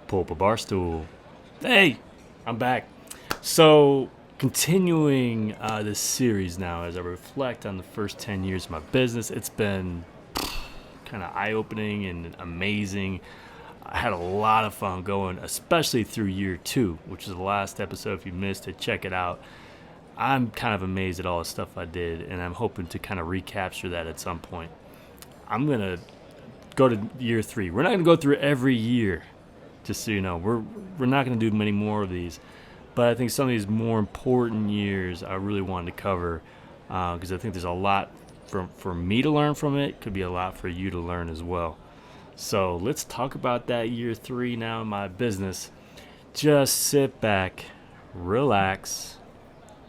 Pull up a bar stool. Hey, I'm back. So, continuing this series now as I reflect on the first 10 years of my business, it's been kind of eye-opening and amazing. I had a lot of fun going, especially through year 2, which is the last episode. If you missed it, check it out. I'm kind of amazed at all the stuff I did, and I'm hoping to kind of recapture that at some point. I'm going to go to year 3. We're not going to go through every year, just so you know. We're not going to do many more of these, but I think some of these more important years I really wanted to cover because I think there's a lot for me to learn from it. Could be a lot for you to learn as well. So let's talk about that year 3 now in my business. Just sit back, relax,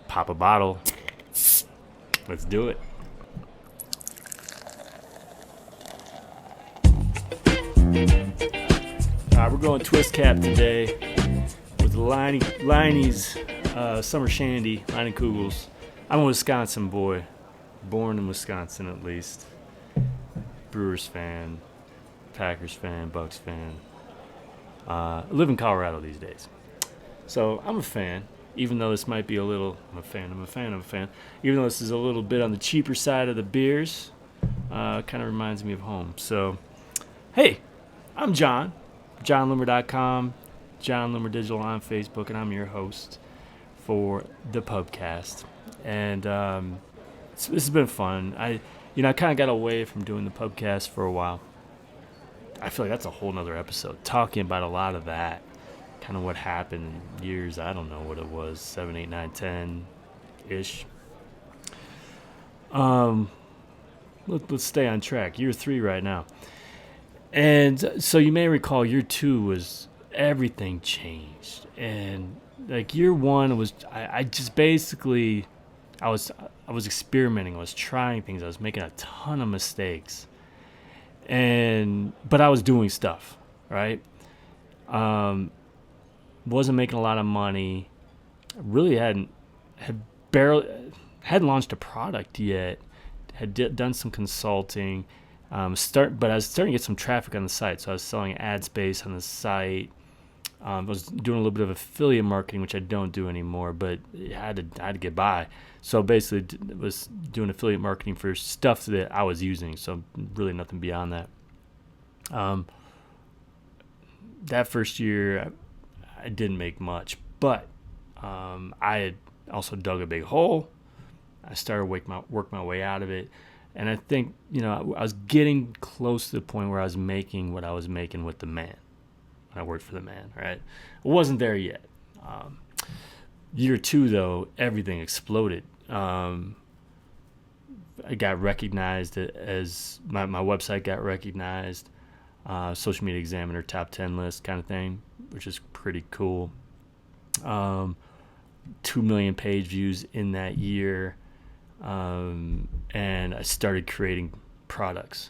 pop a bottle. Let's do it. We're going twist cap today with Liney's Summer Shandy, Line and Kugels. I'm a Wisconsin boy, born in Wisconsin at least. Brewers fan, Packers fan, Bucks fan. I live in Colorado these days. So I'm a fan, even though this might be I'm a fan. Even though this is a little bit on the cheaper side of the beers, kind of reminds me of home. So, hey, I'm John. JohnLimmer.com, John Limmer Digital on Facebook, and I'm your host for the PUBCAST. And this has been fun. I kind of got away from doing the PUBCAST for a while. I feel like that's a whole nother episode, talking about a lot of that, kind of what happened years, I don't know what it was, 7, 8, 9, 10-ish. Let's stay on track. Year 3 right now. And so you may recall year 2 was everything changed. And like year 1 was, I just basically, I was experimenting. I was trying things. I was making a ton of mistakes. But I was doing stuff, right? Wasn't making a lot of money. Really hadn't launched a product yet. Had done some consulting. But I was starting to get some traffic on the site, so I was selling ad space on the site. I was doing a little bit of affiliate marketing, which I don't do anymore, but I had to get by. So basically, was doing affiliate marketing for stuff that I was using. So really nothing beyond that. That first year, I didn't make much, but I had also dug a big hole. I started work my way out of it. And I think, I was getting close to the point where I was making what I was making with the man. When I worked for the man, right? I wasn't there yet. Year 2, though, everything exploded. I got recognized as, my website got recognized. Social Media Examiner top 10 list kind of thing, which is pretty cool. 2 million page views in that year. And I started creating products.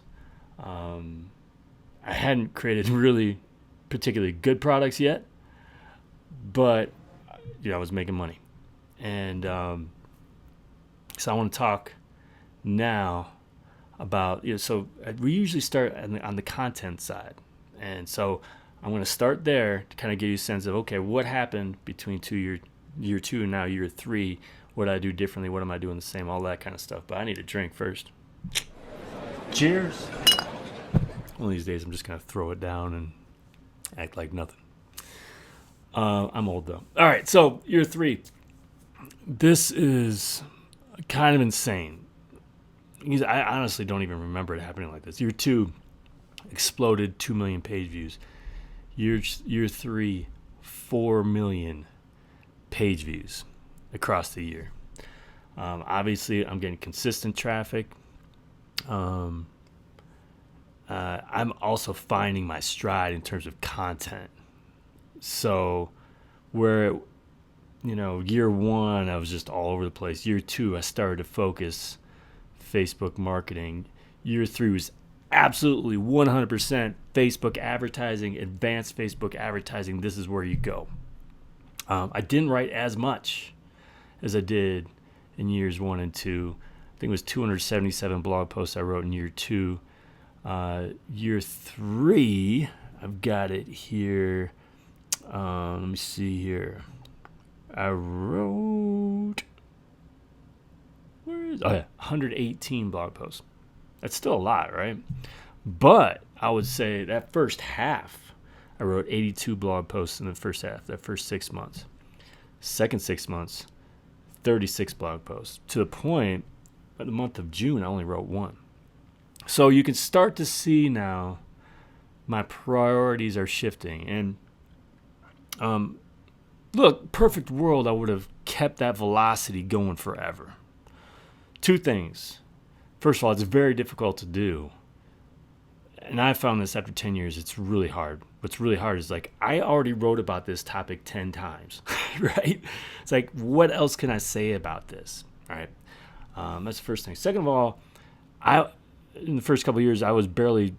I hadn't created really particularly good products yet, but I was making money. And so I want to talk now about, so we usually start on the content side. And so I'm going to start there to kind of give you a sense of, okay, what happened between year 2 and now year 3? What did I do differently? What am I doing the same? All that kind of stuff. But I need a drink first. Cheers. One of these days, I'm just going to throw it down and act like nothing. I'm old, though. All right, so year 3. This is kind of insane. I honestly don't even remember it happening like this. Year 2 exploded, 2 million page views. Year 3, 4 million page views across the year. Obviously, I'm getting consistent traffic. I'm also finding my stride in terms of content. So where, year 1, I was just all over the place. Year 2, I started to focus Facebook marketing. Year 3 was absolutely 100% Facebook advertising, advanced Facebook advertising. This is where you go. I didn't write as much as I did in years 1 and 2. I think it was 277 blog posts I wrote in year 2. Year 3, I've got it here. Let me see here. I wrote, 118 blog posts. That's still a lot, right? But I would say that first half, I wrote 82 blog posts in the first half, that first 6 months. Second 6 months, 36 blog posts. To the point, in the month of June, I only wrote one. So you can start to see now my priorities are shifting. And look, perfect world, I would have kept that velocity going forever. Two things. First of all, it's very difficult to do. And I found this after 10 years, it's really hard. What's really hard is like, I already wrote about this topic 10 times, right? It's like, what else can I say about this, right? That's the first thing. Second of all, in the first couple of years, I was barely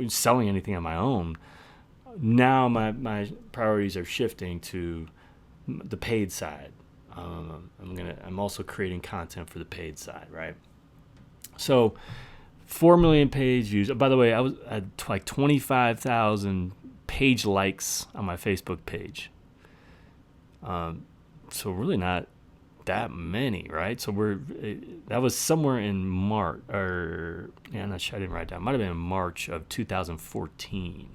selling anything on my own. Now my priorities are shifting to the paid side. I'm also creating content for the paid side, right? So 4 million page views. By the way, I had like 25,000 page likes on my Facebook page. So really not that many, right? So that was somewhere in March, I'm not sure, I didn't write down. It might have been in March of 2014.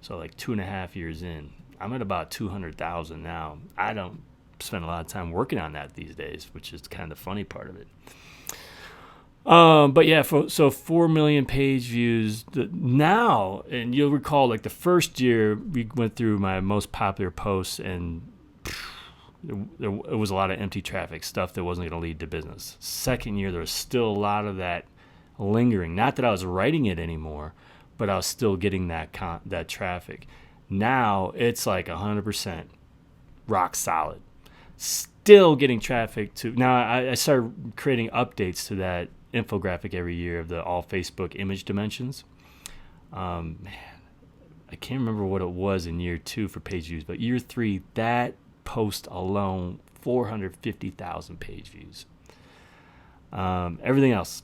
So like 2.5 years in. I'm at about 200,000 now. I don't spend a lot of time working on that these days, which is kind of the funny part of it. But yeah, so 4 million page views now, and you'll recall like the first year we went through my most popular posts, and it was a lot of empty traffic, stuff that wasn't going to lead to business. Second year, there was still a lot of that lingering. Not that I was writing it anymore, but I was still getting that traffic. Now it's like 100% rock solid. Still getting traffic to. Now I started creating updates to that infographic every year of the all Facebook image dimensions. Man, I can't remember what it was in year 2 for page views, but year 3, that post alone, 450,000 page views. Everything else,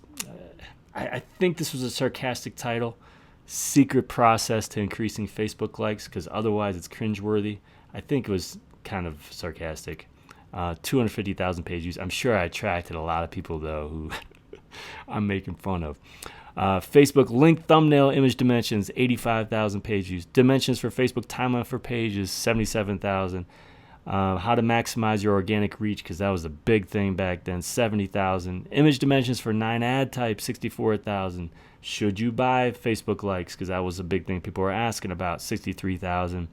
I think this was a sarcastic title, secret process to increasing Facebook likes, because otherwise it's cringeworthy. I think it was kind of sarcastic. 250,000 page views. I'm sure I attracted a lot of people though who I'm making fun of. Facebook link thumbnail image dimensions, 85,000 page views. Dimensions for Facebook timeline for pages, 77,000. How to maximize your organic reach, because that was a big thing back then, 70,000. Image dimensions for 9 ad types, 64,000. Should you buy Facebook likes, because that was a big thing people were asking about, 63,000.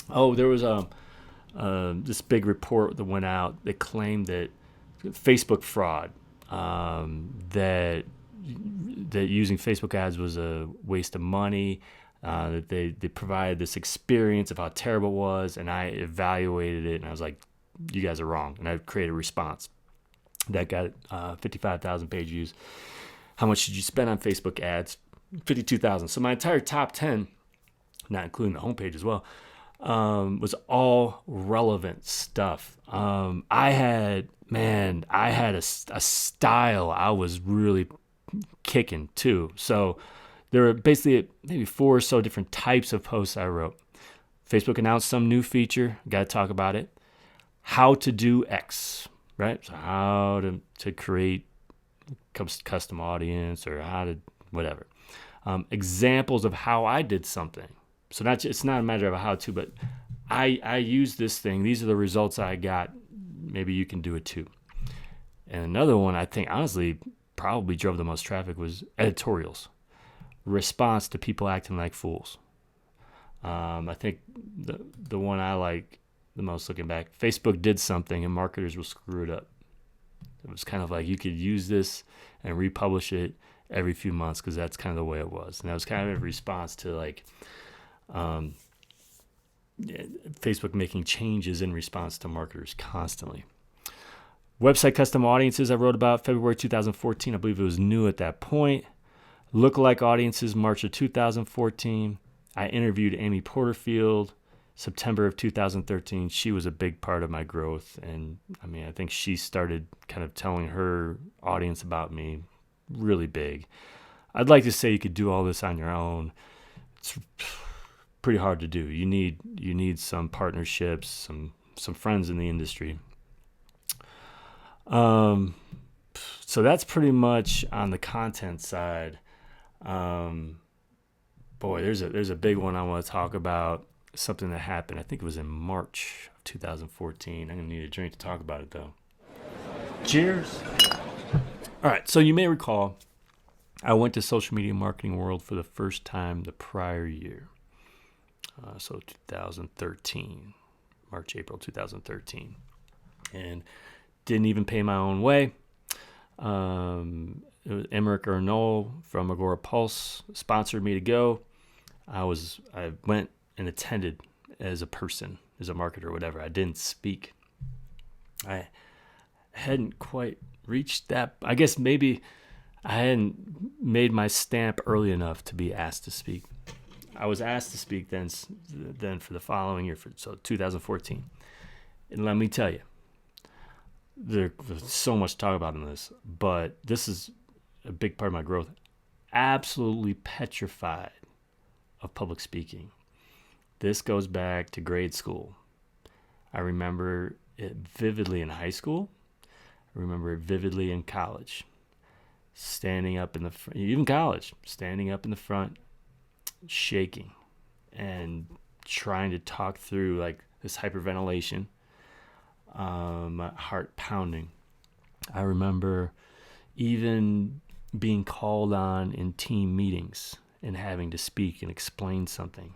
Oh, there was this big report that went out that claimed that Facebook fraud, that using Facebook ads was a waste of money, that they provided this experience of how terrible it was, and I evaluated it, and I was like, you guys are wrong, and I created a response that got 55,000 page views. How much should you spend on Facebook ads? 52,000. So my entire top 10, not including the homepage as well, was all relevant stuff. I had a style I was really kicking too. So there were basically maybe 4 or so different types of posts I wrote. Facebook announced some new feature, got to talk about it. How to do X, right? So how to create custom audience, or how to whatever. Examples of how I did something. So it's not a matter of how to, but I use this thing. These are the results I got. Maybe you can do it too. And another one I think honestly probably drove the most traffic was editorials. Response to people acting like fools. I think the one I like the most looking back, Facebook did something and marketers will screw it up. It was kind of like you could use this and republish it every few months, because that's kind of the way it was. And that was kind of a response to like Facebook making changes in response to marketers constantly. Website custom audiences I wrote about February 2014. I believe it was new at that point. Lookalike audiences, March of 2014. I interviewed Amy Porterfield, September of 2013. She was a big part of my growth. And I mean, I think she started kind of telling her audience about me really big. I'd like to say you could do all this on your own. It's pretty hard to do. You need some partnerships, some friends in the industry. So that's pretty much on the content side. There's a big one I want to talk about. Something that happened. I think it was in March of 2014. I'm gonna need a drink to talk about it though. Cheers. All right. So you may recall, I went to social media marketing world for the first time the prior year. So 2013, March, April 2013, and didn't even pay my own way. It was Emmerich Arnold from Agora Pulse sponsored me to go. I went and attended as a person, as a marketer or whatever. I didn't speak. I hadn't quite reached that. I guess maybe I hadn't made my stamp early enough to be asked to speak. I was asked to speak then for the following year, so 2014. And let me tell you, there's so much to talk about in this, but this is a big part of my growth. Absolutely petrified of public speaking. This goes back to grade school. I remember it vividly in high school. I remember it vividly in college. Standing up in the front, even college, standing up in the front, shaking and trying to talk through like this hyperventilation, my heart pounding. I remember even being called on in team meetings and having to speak and explain something,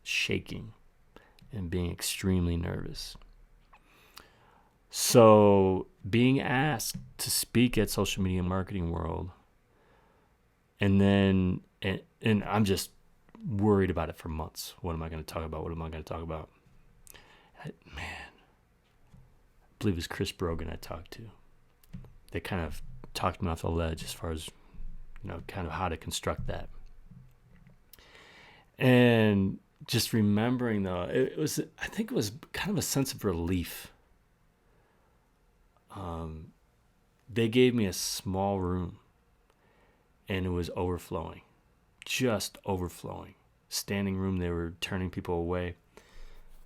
shaking and being extremely nervous. So being asked to speak at Social Media Marketing World, and I'm just worried about it for months. What am I going to talk about? I believe it was Chris Brogan I talked to. They kind of talked me off the ledge as far as, kind of how to construct that. And just remembering though, I think it was kind of a sense of relief. They gave me a small room and it was overflowing, just overflowing. Standing room, they were turning people away.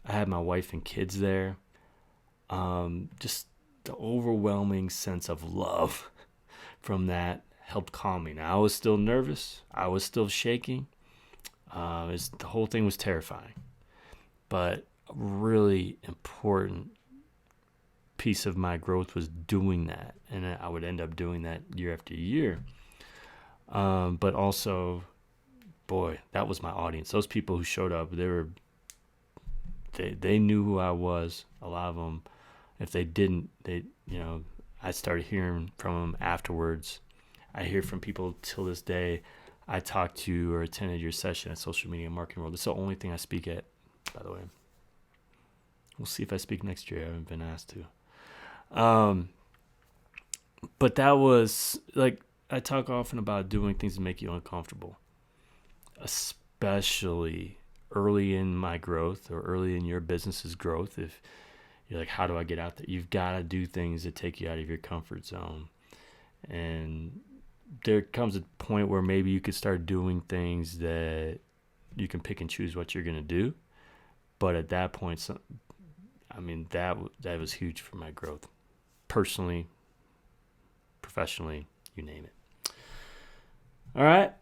I had my wife and kids there. Just the overwhelming sense of love from that helped calm me. Now I was still nervous. I was still shaking. The whole thing was terrifying, but a really important piece of my growth was doing that, and I would end up doing that year after year. But also, boy, that was my audience. Those people who showed up, they knew who I was. A lot of them, if they didn't, I started hearing from them afterwards. I hear from people till this day. I talked to or attended your session at Social Media Marketing World. It's the only thing I speak at, by the way. We'll see if I speak next year. I haven't been asked to. But that was like, I talk often about doing things that make you uncomfortable, especially early in my growth or early in your business's growth. If you're like, how do I get out there? You've got to do things that take you out of your comfort zone. And there comes a point where maybe you could start doing things that you can pick and choose what you're going to do. But at that point, that was huge for my growth. Personally, professionally, you name it. All right.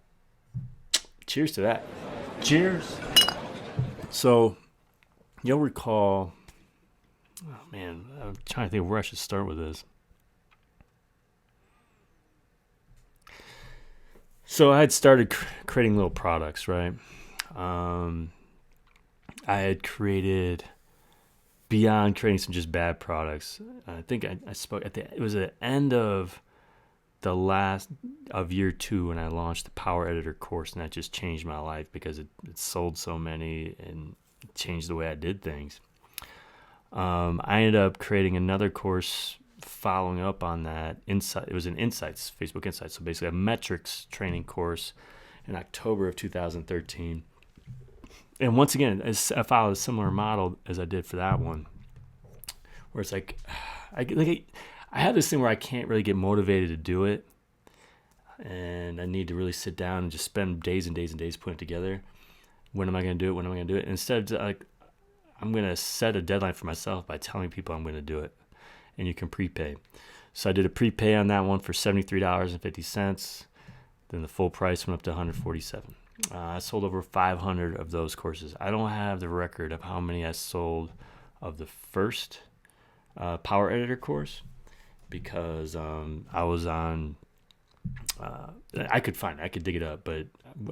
Cheers to that. Cheers. So you'll recall, I'm trying to think of where I should start with this. So I had started creating little products, right? I had created, beyond creating some just bad products, I think I spoke it was at the end of the last of year 2 when I launched the Power Editor course, and that just changed my life because it sold so many and changed the way I did things. I ended up creating another course following up on that. It was an Insights, Facebook Insights, so basically a metrics training course in October of 2013. And once again, I followed a similar model as I did for that one, where it's like, I have this thing where I can't really get motivated to do it, and I need to really sit down and just spend days and days and days putting it together. When am I going to do it? When am I going to do it? Instead of like, I'm going to set a deadline for myself by telling people I'm going to do it. And you can prepay. So I did a prepay on that one for $73.50. Then the full price went up to $147. I sold over 500 of those courses. I don't have the record of how many I sold of the first Power Editor course because I was on. I could dig it up, but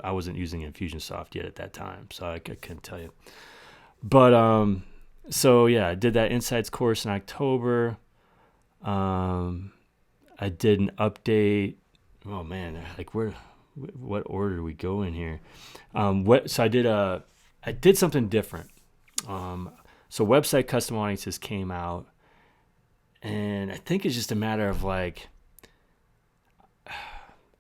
I wasn't using Infusionsoft yet at that time, so I couldn't tell you. But so yeah, I did that Insights course in October. I did an update. Oh man, like what order do we go in here? So I did something different. So website custom audiences came out, and I think it's just a matter of like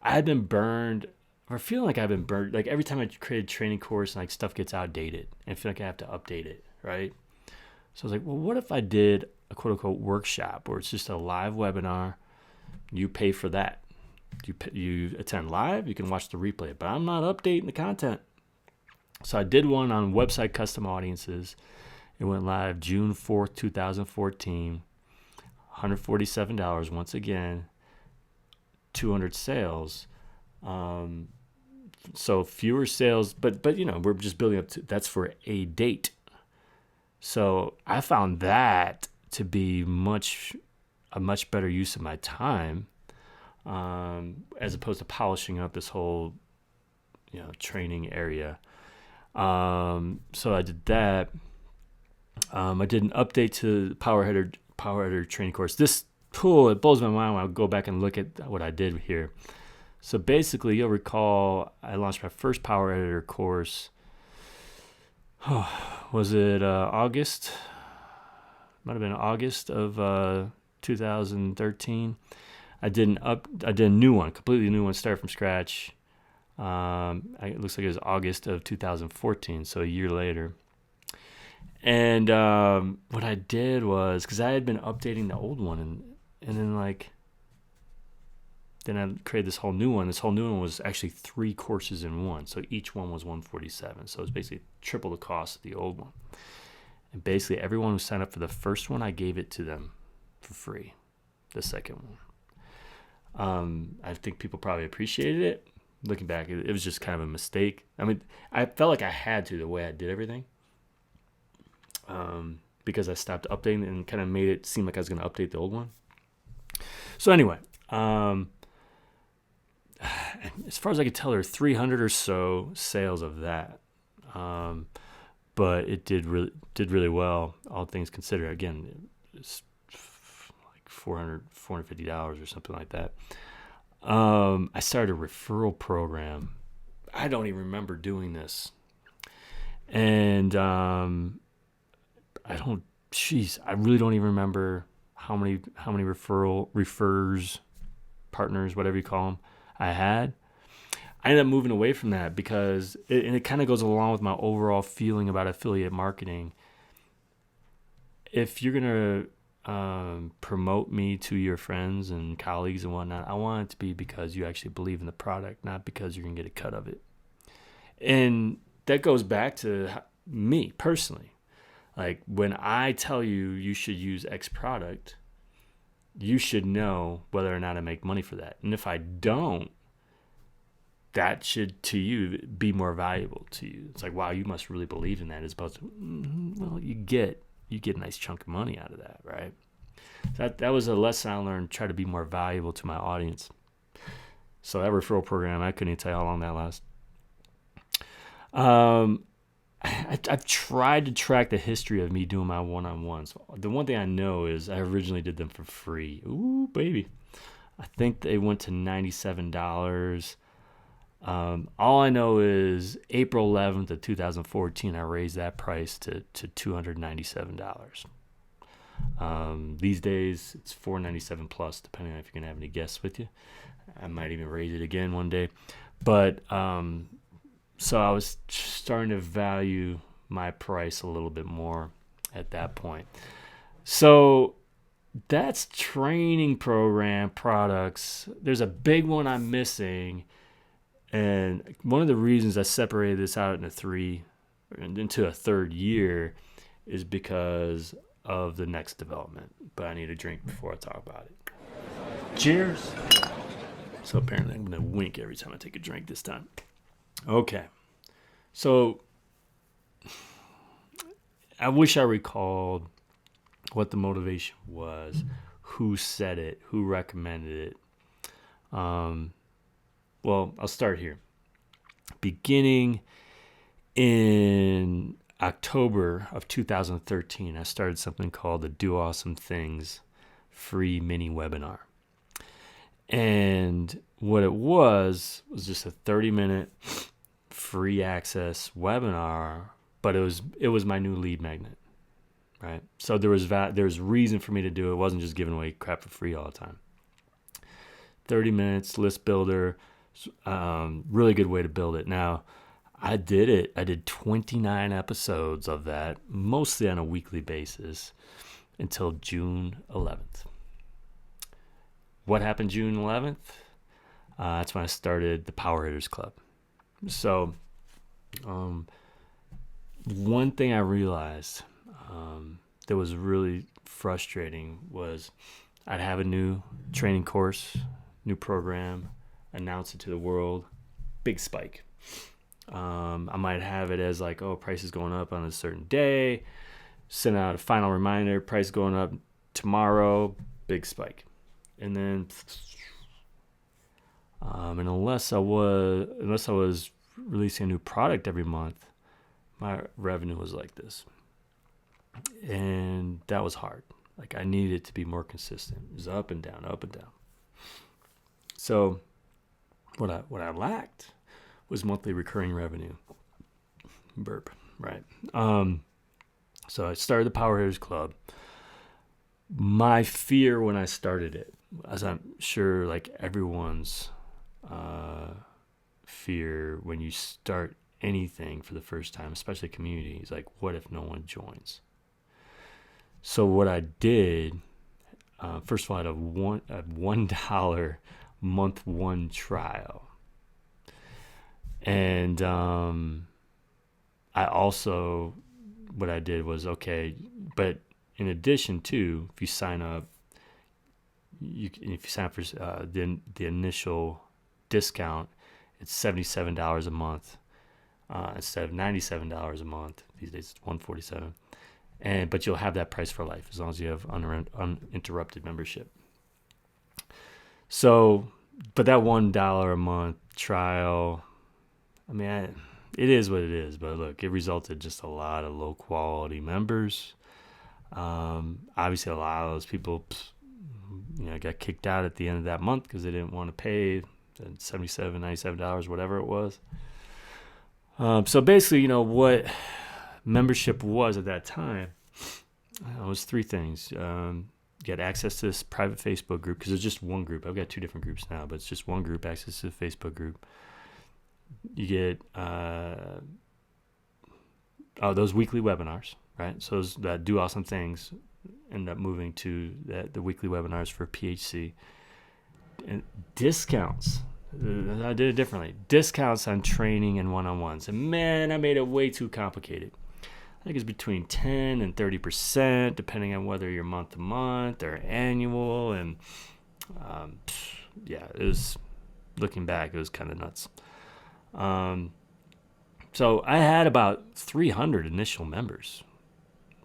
I've been burned, or feeling like I've been burned. Like every time I create a training course, and like stuff gets outdated, and I feel like I have to update it, right? So I was like, well, what if I did a quote unquote workshop where it's just a live webinar? You pay for that. You attend live, you can watch the replay, but I'm not updating the content. So I did one on website custom audiences. It went live June 4th, 2014. $147 once again. 200 sales. So fewer sales, but we're just building up to that's for a date. So I found that to be a much better use of my time, as opposed to polishing up this whole training area. So I did that. I did an update to the Power Editor training course. This tool, it blows my mind when I go back and look at what I did here. So basically, you'll recall I launched my first Power Editor course. Was it August? Might have been August of 2013. I did a new one, completely new one, start from scratch. It looks like it was August of 2014, so a year later. And what I did was, because I had been updating the old one, and then I created this whole new one. This whole new one was actually 3 courses in one, so each one was $147. So it was basically triple the cost of the old one. And basically, everyone who signed up for the first one, I gave it to them for free. The second one, I think people probably appreciated it. Looking back, it was just kind of a mistake. I mean, I felt like I had to, the way I did everything, because I stopped updating and kind of made it seem like I was going to update the old one. So anyway, as far as I could tell, there were 300 or so sales of that, but it did really well, all things considered. Again, it's like $450 or something like that. I started a referral program. I don't even remember doing this, and I really don't even remember how many refers, partners, whatever you call them, I had. I ended up moving away from that because it kind of goes along with my overall feeling about affiliate marketing. If you're going to promote me to your friends and colleagues and whatnot, I want it to be because you actually believe in the product, not because you're going to get a cut of it. And that goes back to me personally. Like when I tell you you should use X product, you should know whether or not I make money for that. And if I don't, that should, to you, be more valuable to you. It's like, wow, you must really believe in that, as opposed to, well, you get a nice chunk of money out of that, right? That was a lesson I learned, try to be more valuable to my audience. So that referral program, I couldn't even tell you how long that lasts. I've tried to track the history of me doing my one-on-ones. The one thing I know is I originally did them for free. Ooh, baby. I think they went to $97. All I know is April 11th of 2014, I raised that price to $297. These days, it's $497 plus, depending on if you're going to have any guests with you. I might even raise it again one day. But so I was starting to value my price a little bit more at that point. So that's training program products. There's a big one I'm missing, And one of the reasons I separated this out into a third year is because of the next development. But I need a drink before I talk about it. Cheers. So apparently I'm going to wink every time I take a drink this time. Okay. So I wish I recalled what the motivation was, who said it, who recommended it. Well, I'll start here. Beginning in October of 2013, I started something called the Do Awesome Things free mini webinar. And what it was just a 30-minute free access webinar, but it was my new lead magnet, right? So there was reason for me to do it. It wasn't just giving away crap for free all the time. 30 minutes, list builder, really good way to build it. Now, I did it. I did 29 episodes of that, mostly on a weekly basis, until June 11th. What happened June 11th? That's when I started the Power Hitters Club. So, one thing I realized that was really frustrating was I'd have a new training course, new program, announce it to the world, big spike. I might have it as like, oh, price is going up on a certain day, send out a final reminder, price going up tomorrow, big spike. And then, and unless I was releasing a new product every month, my revenue was like this. And that was hard. Like I needed it to be more consistent. It was up and down, up and down. So what I lacked was monthly recurring revenue. Burp, right? So I started the Power Hitters Club. My fear when I started it, as I'm sure like everyone's fear when you start anything for the first time, especially community, is like, what if no one joins? So what I did, first of all, I had a $1 month one trial. And I also, what I did was, okay, but in addition to, if you sign up for the initial discount, it's $77 a month instead of $97 a month. These days it's $147. But you'll have that price for life as long as you have uninterrupted membership. So, but that $1 a month trial, I mean, it is what it is. But look, it resulted just a lot of low quality members. Obviously, a lot of those people, got kicked out at the end of that month because they didn't want to pay $77, $97, whatever it was. So basically, what membership was at that time, it was three things. You get access to this private Facebook group because it's just one group. I've got two different groups now, but it's just one group, access to the Facebook group. You get those weekly webinars, right? So those that Do Awesome Things end up moving to the weekly webinars for PHC. And discounts. I did it differently. Discounts on training and one-on-ones. And man, I made it way too complicated. I think it's between 10 and 30%, depending on whether you're month to month or annual. And it was, looking back, it was kind of nuts. So I had about 300 initial members,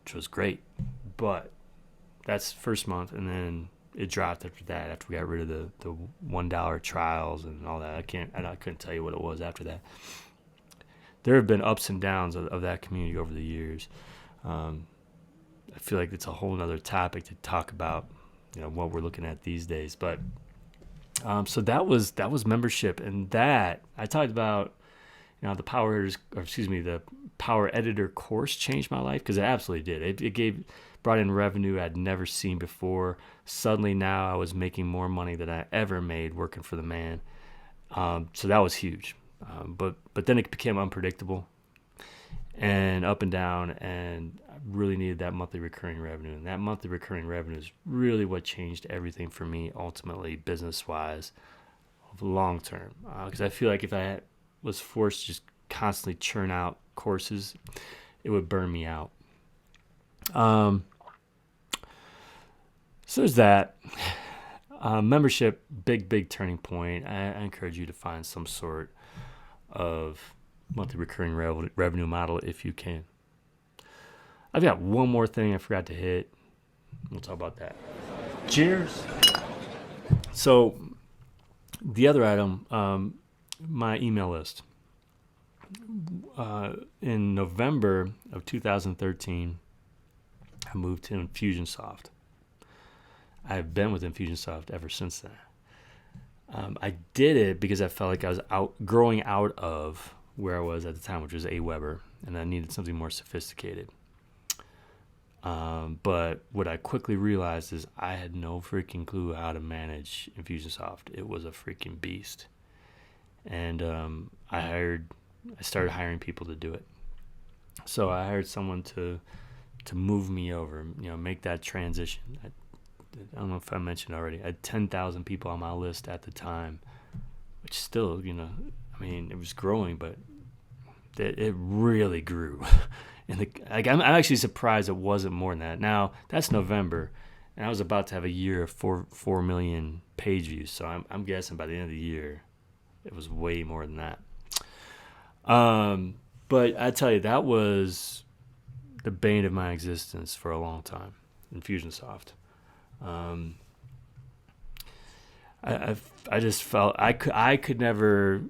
which was great. But that's first month, and then it dropped after that, after we got rid of the $1 trials and all that. I couldn't tell you what it was after that. There have been ups and downs of that community over the years. I feel like it's a whole other topic to talk about, what we're looking at these days. But so that was membership, and that I talked about. The the Power Editor course changed my life because it absolutely did. It brought in revenue I'd never seen before. Suddenly now I was making more money than I ever made working for the man. So that was huge. But then it became unpredictable and up and down, and I really needed that monthly recurring revenue. And that monthly recurring revenue is really what changed everything for me ultimately, business-wise, long term, because I feel like if I was forced to just constantly churn out courses, it would burn me out. So there's that. Membership, big turning point. I encourage you to find some sort of monthly recurring revenue model if you can. I've got one more thing I forgot to hit. We'll talk about that. Cheers. So the other item, my email list. In November of 2013, I moved to Infusionsoft. I've been with Infusionsoft ever since then. I did it because I felt like I was growing out of where I was at the time, which was AWeber, and I needed something more sophisticated. But what I quickly realized is I had no freaking clue how to manage Infusionsoft. It was a freaking beast. And I started hiring people to do it. So I hired someone to move me over, make that transition. I don't know if I mentioned already, I had 10,000 people on my list at the time, which still, it was growing, but it really grew. And I'm actually surprised it wasn't more than that. Now, that's November, and I was about to have a year of 4 million page views, so I'm guessing by the end of the year, it was way more than that. But I tell you, that was the bane of my existence for a long time, Infusionsoft. I just felt I could never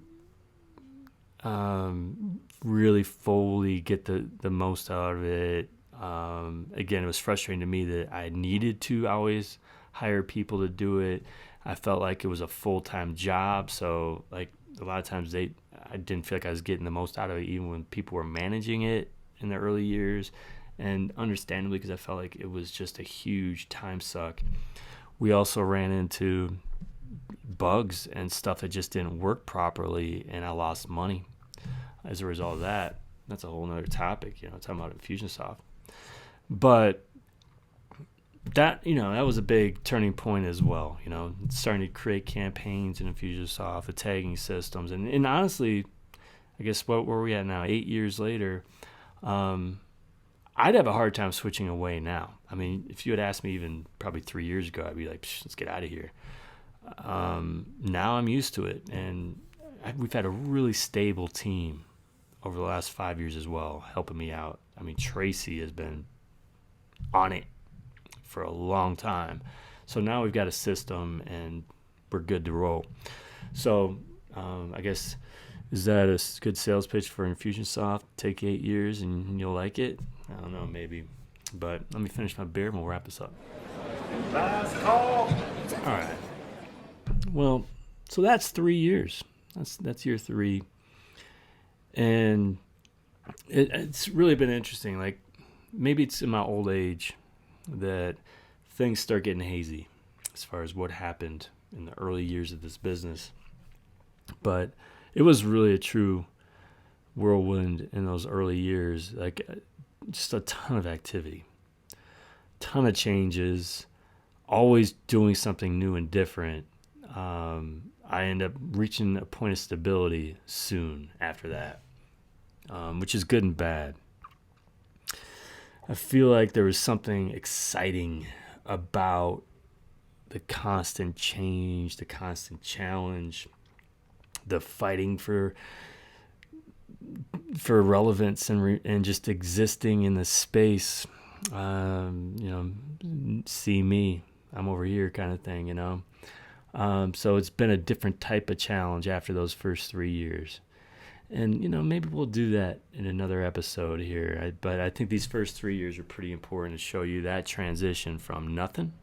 really fully get the most out of it. Again, it was frustrating to me that I needed to always hire people to do it. I felt like it was a full-time job, so like a lot of times I didn't feel like I was getting the most out of it, even when people were managing it in the early years. And understandably, because I felt like it was just a huge time suck. We also ran into bugs and stuff that just didn't work properly, and I lost money as a result of that. That's a whole nother topic, talking about Infusionsoft. But that was a big turning point as well, starting to create campaigns in Infusionsoft, the tagging systems. And honestly, I guess where we at now, 8 years later, I'd have a hard time switching away now. I mean, if you had asked me even probably 3 years ago, I'd be like, let's get out of here. Now I'm used to it, and we've had a really stable team over the last 5 years as well, helping me out. I mean, Tracy has been on it for a long time. So now we've got a system, and we're good to roll. So I guess, is that a good sales pitch for Infusionsoft? Take 8 years and you'll like it? I don't know, maybe. But let me finish my beer and we'll wrap this up. Last call. All right. Well, so that's 3 years. That's year 3. And it's really been interesting. Like, maybe it's in my old age that things start getting hazy as far as what happened in the early years of this business. But it was really a true whirlwind in those early years. Like, just a ton of activity, ton of changes, always doing something new and different. I end up reaching a point of stability soon after that, which is good and bad. I feel like there was something exciting about the constant change, the constant challenge, the fighting for relevance and just existing in the space. See me, I'm over here kind of thing, So it's been a different type of challenge after those first 3 years. And, maybe we'll do that in another episode here. But I think these first 3 years are pretty important to show you that transition from nothing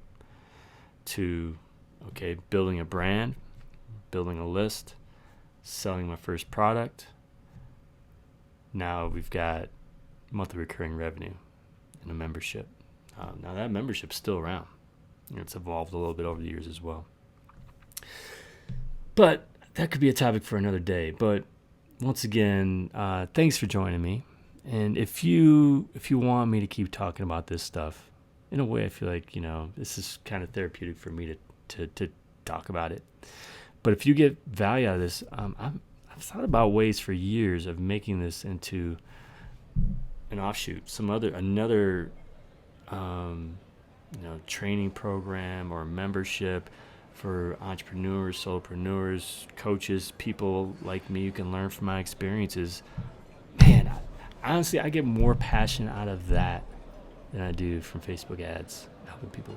to, building a brand, building a list, selling my first product. Now we've got monthly recurring revenue and a membership. Now that membership's still around. It's evolved a little bit over the years as well. But that could be a topic for another day. But once again, thanks for joining me. And if you want me to keep talking about this stuff, in a way I feel like, this is kind of therapeutic for me to talk about it. But if you get value out of this, I've thought about ways for years of making this into an offshoot, another training program or membership for entrepreneurs, solopreneurs, coaches, people like me who can learn from my experiences. Man, honestly, I get more passion out of that than I do from Facebook ads, helping people.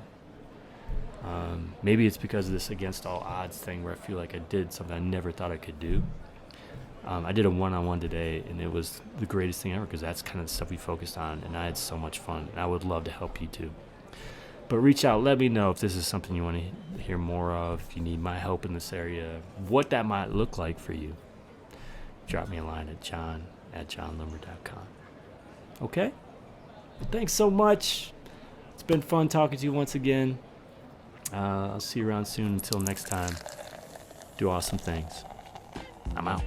Maybe it's because of this against all odds thing where I feel like I did something I never thought I could do. I did a one-on-one today, and it was the greatest thing ever because that's kind of the stuff we focused on, and I had so much fun, and I would love to help you too. But reach out. Let me know if this is something you want to hear more of, if you need my help in this area, what that might look like for you. Drop me a line at john@johnlumber.com. Okay? Well, thanks so much. It's been fun talking to you once again. I'll see you around soon. Until next time, do awesome things. I'm out.